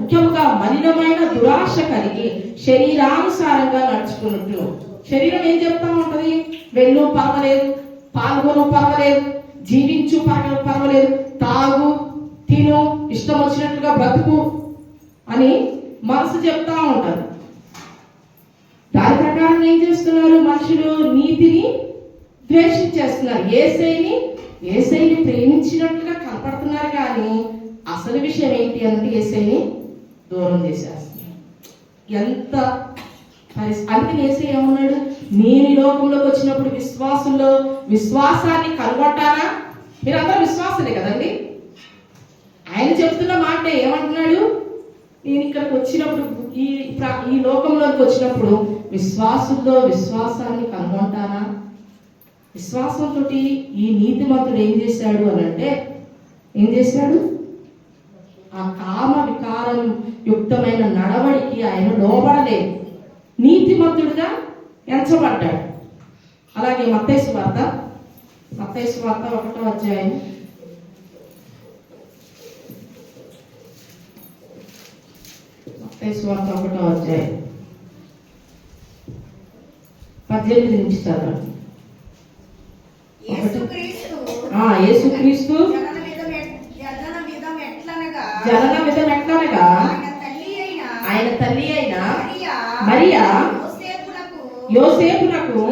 ముఖ్యంగా మలినమైన దురాశ కలిగి శరీరానుసారంగా నడుచుకున్నట్లు. శరీరం ఏం చెప్తా ఉంటది? వెళ్ళు పర్వాలేదు, పాల్గొను పర్వాలేదు, జీవించు పర్వాలేదు, తాగు తిను, ఇష్టం వచ్చినట్లుగా బ్రతుకు అని మనసు చెప్తా ఉంటారు. దాని ప్రకారం ఏం చేస్తున్నారు? మనుషులు నీతిని ద్వేషించేస్తున్నారు. యేసయ్యని ప్రేమించినట్లుగా కనపడుతున్నారు, కానీ అసలు విషయం ఏంటి అంటే యేసయ్యని దూరం చేసేస్తున్నారు. ఎంత అందుకని యేసయ్య ఏమన్నాడు? నేను ఈ లోకంలోకి వచ్చినప్పుడు విశ్వాసాన్ని కనుగొంటానా? మీరందరూ విశ్వాసులే కదండి. ఆయన చెప్తున్న మాట ఏమంటున్నాడు? నేను ఇక్కడికి వచ్చినప్పుడు, ఈ లోకంలోకి వచ్చినప్పుడు విశ్వాసాన్ని కనుగొంటానా? విశ్వాసంతో ఈ నీతిమంతుడు ఏం చేశాడు అని అంటే, ఏం చేశాడు? ఆ కామ వికారం యుక్తమైన నడవడికి ఆయన లోబడలేదు, నీతిమంతుడుగా ఎంచబడ్డాడు. అలాగే మత్తయి సువార్త 1వ అధ్యాయం 1వ అధ్యాయం 18 నుంచి చదవండి. యేసుక్రీస్తు జనన విధం ఎట్లనగా ఆయన తల్లి అయిన మరియా యోసేపునకు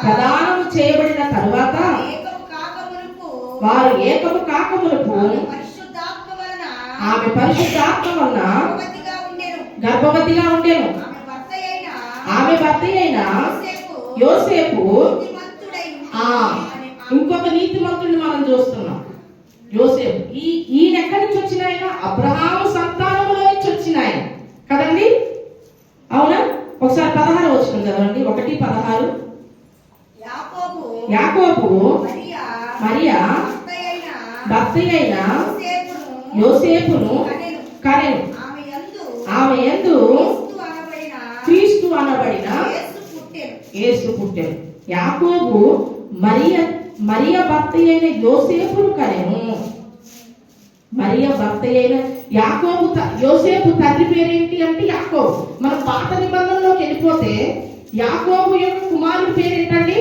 ప్రదానము చేయబడిన తరువాత వారు ఏకము కాకమునకు ఆమె పరిశుద్ధాత్మ వలన గర్భవతిగా ఉండెను. ఆమె భర్త అయిన యోసేపు ఇంకొక నీతిమంతుడిని మనం చూస్తున్నాం. యోసేపు ఈయన ఎక్కడి నుంచి వచ్చిన ఆయన? అబ్రహాము సంతానములో నుంచి వచ్చిన ఆయన కదండి, అవునా? ఒకసారి 16 వచనం చదవండి. 1:16. యాకోబు మరియా భర్త అయిన యోసేపును కనెను. ఆమె యందు క్రీస్తు అనబడిన యేసు పుట్టెను. యాకోబు మరియా భర్త అయిన యోసేపును కనెను. మరియా భర్త అయిన యోసేపు తండ్రి పేరేంటి అంటే యాకోబు. మన పాత నిబంధనలోకి వెళ్ళిపోతే యాకోబు యొక్క కుమారుడి పేరేంటండి?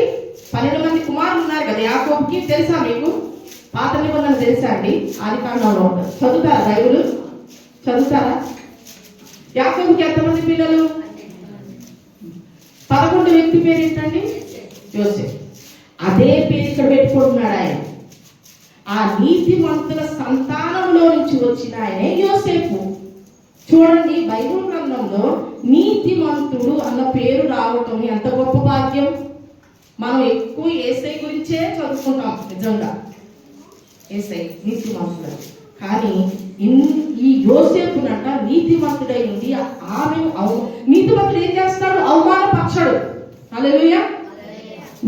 12 మంది కుమారులు ఉన్నారు కదా యాకోబుకి. తెలుసా మీకు? పాత నిబంధన తెలుసా అండి? ఆదికాండంలో ఉంటుంది. చదువుతారా? బైబిల్ చదువుతారా? యాకోబుకి ఎంతమంది పిల్లలు? 11 వ్యక్తి పేరు ఏంటండి? యోసేపు. అదే పేరు ఇక్కడ పెట్టుకుంటున్నాడు ఆయన. ఆ నీతిమంతుల సంతానంలో నుంచి వచ్చిన ఆయనే యోసేపు. చూడండి, బైబిల్ గ్రంథంలో నీతిమంతుడు అన్న పేరు రావటం ఎంత గొప్ప భాగ్యం. మనం ఎక్కువ యేసయ్య గురించే చదువుకుంటాం. నిజంగా యేసయ్య నీతిమంతుడు, కానీ ఈ యోసేపునంట నీతిమంతుడై ఉంది. నీతిమంతుడు ఏం చేస్తాడు? అవమానపరచడు. హల్లెలూయా.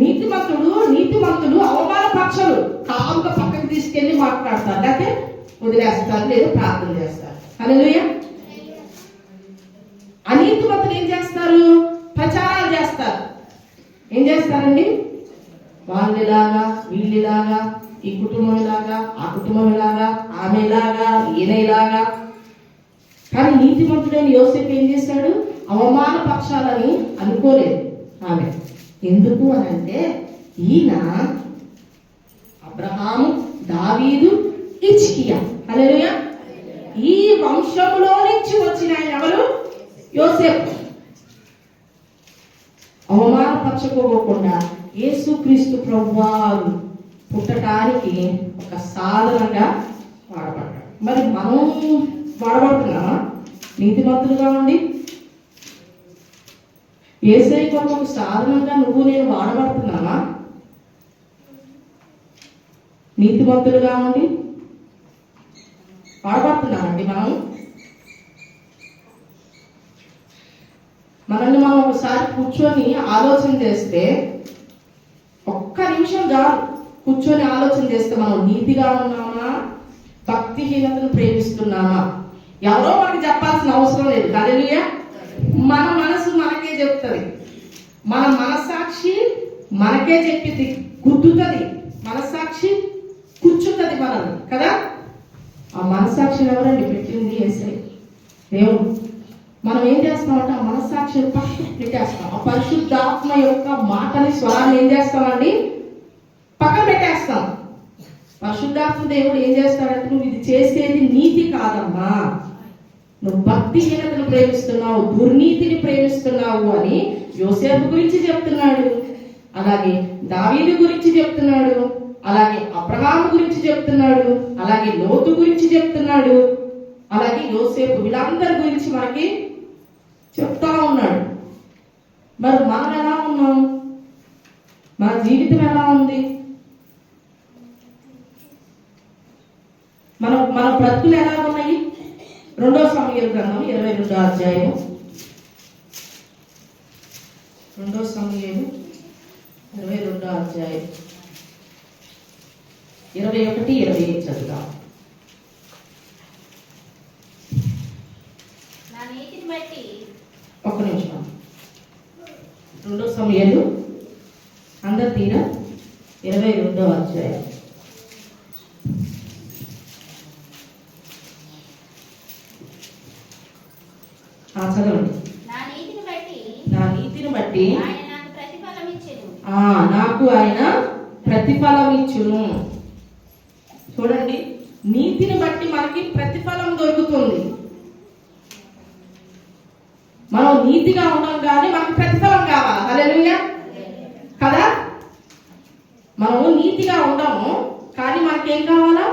నీతిమంతులు అవమానపరచడు. కాముగా పక్కకు తీసుకెళ్లి మాట్లాడతారు, లేకపోతే వదిలేస్తారు, లేదు ప్రార్థన చేస్తారు. హల్లెలూయా. అనీతిమంతులు ఏం చేస్తారు? ప్రచారాలు చేస్తారు. ఏం చేస్తారండి? వాళ్ళలాగా వీళ్ళలాగా, ఈ కుటుంబం ఇలాగా, ఆ కుటుంబం ఇలాగా, ఆమె ఇలాగా, ఈయనలాగా. కానీ నీతిమంతుడైన యోసేపు ఏం చేశాడు? అవమానపక్షాలని అనుకోలేదు ఆమె. ఎందుకు అని అంటే ఈయన అబ్రహాము, దావీదు, హిజ్కియా, హల్లెలూయా, ఈ వంశంలో నుంచి వచ్చిన ఆయన ఎవరు? యోసేపు. అవమానపరచుకోకుండా యేసుక్రీస్తు ప్రభువారు పుట్టడానికి ఒక సాధనంగా వాడబడ్డాడు. మరి మనం వాడబడుతున్నామా నీతిమంతులుగా ఉండి? యేసయ్య కొరకు ఒక సాధనంగా నువ్వు నేను వాడబడుతున్నామా నీతిమంతులుగా ఉండి? వాడబడుతున్నామండి మనల్ని మనం ఒకసారి కూర్చొని ఆలోచన చేస్తే, ఒక్క నిమిషం చాలు కూర్చొని ఆలోచన చేస్తే, మనం నీతిగా ఉన్నామా, భక్తిహీనతను ప్రేమిస్తున్నామా? ఎవరో మనకి చెప్పాల్సిన అవసరం లేదు. హల్లెలూయా. మన మనసు మనకే చెప్తుంది, మన మనస్సాక్షి మనకే చెప్పి గుద్దుతుంది, మనస్సాక్షి కూర్చుంటది మనల్ని కదా. ఆ మనస్సాక్షిని ఎవరండి పెట్టింది? యేసయ్య, దేవుడు. మనం ఏం చేస్తామంటే ఆ మనస్సాక్షిని పక్కన పెట్టేస్తాం. ఆ పరిశుద్ధాత్మ యొక్క మాటని, స్వరాన్ని ఏం చేస్తామండి? పక్కన పెట్టేస్తాం. పరిశుద్ధాత్మ దేవుడు ఏం చేస్తాడంటే, నువ్వు ఇది చేసేది నీతి కాదమ్మా, నువ్వు భక్తిహీనతను ప్రేమిస్తున్నావు, దుర్నీతిని ప్రేమిస్తున్నావు అని యోసేపు గురించి చెప్తున్నాడు. అలాగే దావీదు గురించి చెప్తున్నాడు, అలాగే అబ్రహాము గురించి చెప్తున్నాడు, అలాగే లోతు గురించి చెప్తున్నాడు, అలాగే యోసేపు, వీళ్ళందరి గురించి మనకి చెప్తా ఉన్నాడు. మరి మనం ఎలా ఉన్నాం? మన జీవితం ఎలా ఉంది? మన బ్రతుకులు ఎలా ఉన్నాయి? 2 సమూయేలు గ్రంథం 22వ అధ్యాయం, 2 సమూయేలు 22వ అధ్యాయం 21, 25 చదువుదాం. ఒక్క నిమిషం. 2 సమూయేలు అందరు తీరా 22వ అధ్యాయం. చదవండి. నా నీతిని బట్టి నాకు ఆయన ప్రతిఫలం ఇచ్చును. చూడండి, నీతిని బట్టి మనకి ప్రతిఫలం దొరుకుతుంది. మనం నీతిగా ఉన్నాం కానీ మనకి ప్రతిఫలం కావాలా? హల్లెలూయా కదా. మనము నీతిగా ఉండము కానీ మనకేం కావాలా?